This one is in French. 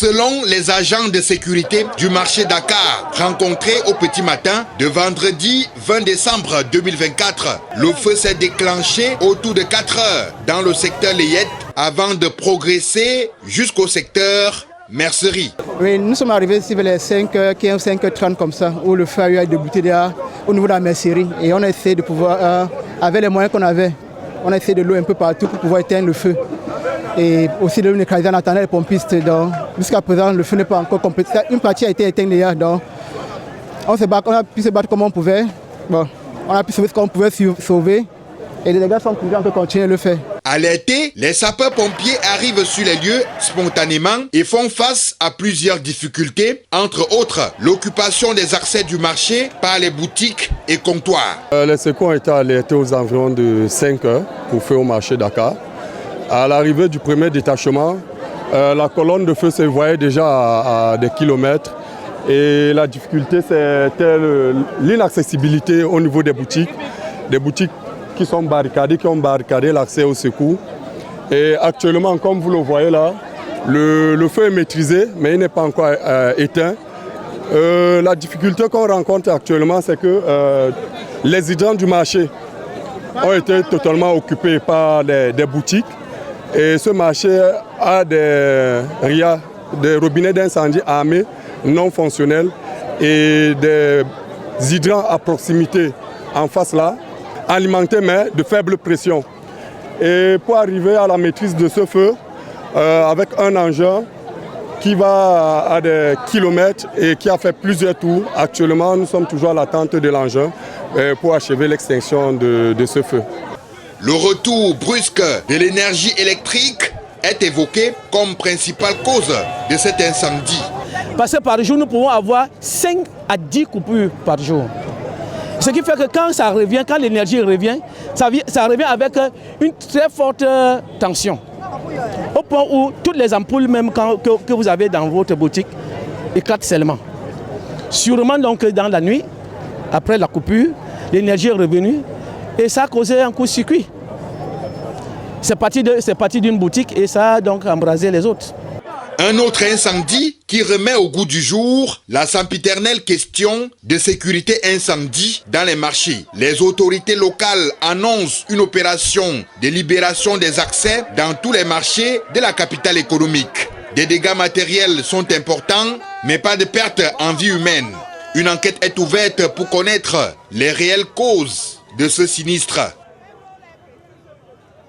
Selon les agents de sécurité du marché Dakar rencontrés au petit matin de vendredi 20 décembre 2024, le feu s'est déclenché autour de 4 heures dans le secteur Layette avant de progresser jusqu'au secteur Mercerie. Oui, nous sommes arrivés ici vers les 5h15, 5h30 comme ça, où le feu a eu à débuter déjà au niveau de la Mercerie. Et on a essayé de pouvoir, avec les moyens qu'on avait, on a essayé de l'eau un peu partout pour pouvoir éteindre le feu. Et aussi de l'eau écrasée, on attendait les pompistes. Jusqu'à présent, le feu n'est pas encore complet. Une partie a été éteinte déjà. Donc, on a pu se battre comme on pouvait. Bon, on a pu sauver ce qu'on pouvait sauver. Et les dégâts sont couverts, on peut continuer à le faire. Alertés, les sapeurs-pompiers arrivent sur les lieux spontanément et font face à plusieurs difficultés, entre autres l'occupation des accès du marché par les boutiques et comptoirs. Les secours ont été alertés aux environs de 5 heures pour feu au marché Dakar. À l'arrivée du premier détachement, la colonne de feu se voyait déjà à des kilomètres et la difficulté c'était l'inaccessibilité au niveau des boutiques qui sont barricadées, qui ont barricadé l'accès au secours. Et actuellement, comme vous le voyez là, le feu est maîtrisé, mais il n'est pas encore éteint. La difficulté qu'on rencontre actuellement, c'est que les hydrants du marché ont été totalement occupés par des boutiques. Et ce marché a des robinets d'incendie armés non fonctionnels et des hydrants à proximité en face là, alimentés mais de faible pression. Et pour arriver à la maîtrise de ce feu, avec un engin qui va à des kilomètres et qui a fait plusieurs tours, actuellement nous sommes toujours à l'attente de l'engin pour achever l'extinction de ce feu. Le retour brusque de l'énergie électrique est évoqué comme principale cause de cet incendie. Parce que par jour, nous pouvons avoir 5 à 10 coupures par jour. Ce qui fait que quand ça revient, quand l'énergie revient, ça revient avec une très forte tension. Au point où toutes les ampoules même que vous avez dans votre boutique éclatent seulement. Sûrement donc dans la nuit, après la coupure, l'énergie est revenue. Et ça a causé un court-circuit. C'est parti d'une boutique et ça a donc embrasé les autres. Un autre incendie qui remet au goût du jour la sempiternelle question de sécurité incendie dans les marchés. Les autorités locales annoncent une opération de libération des accès dans tous les marchés de la capitale économique. Des dégâts matériels sont importants, mais pas de perte en vie humaine. Une enquête est ouverte pour connaître les réelles causes de ce sinistre.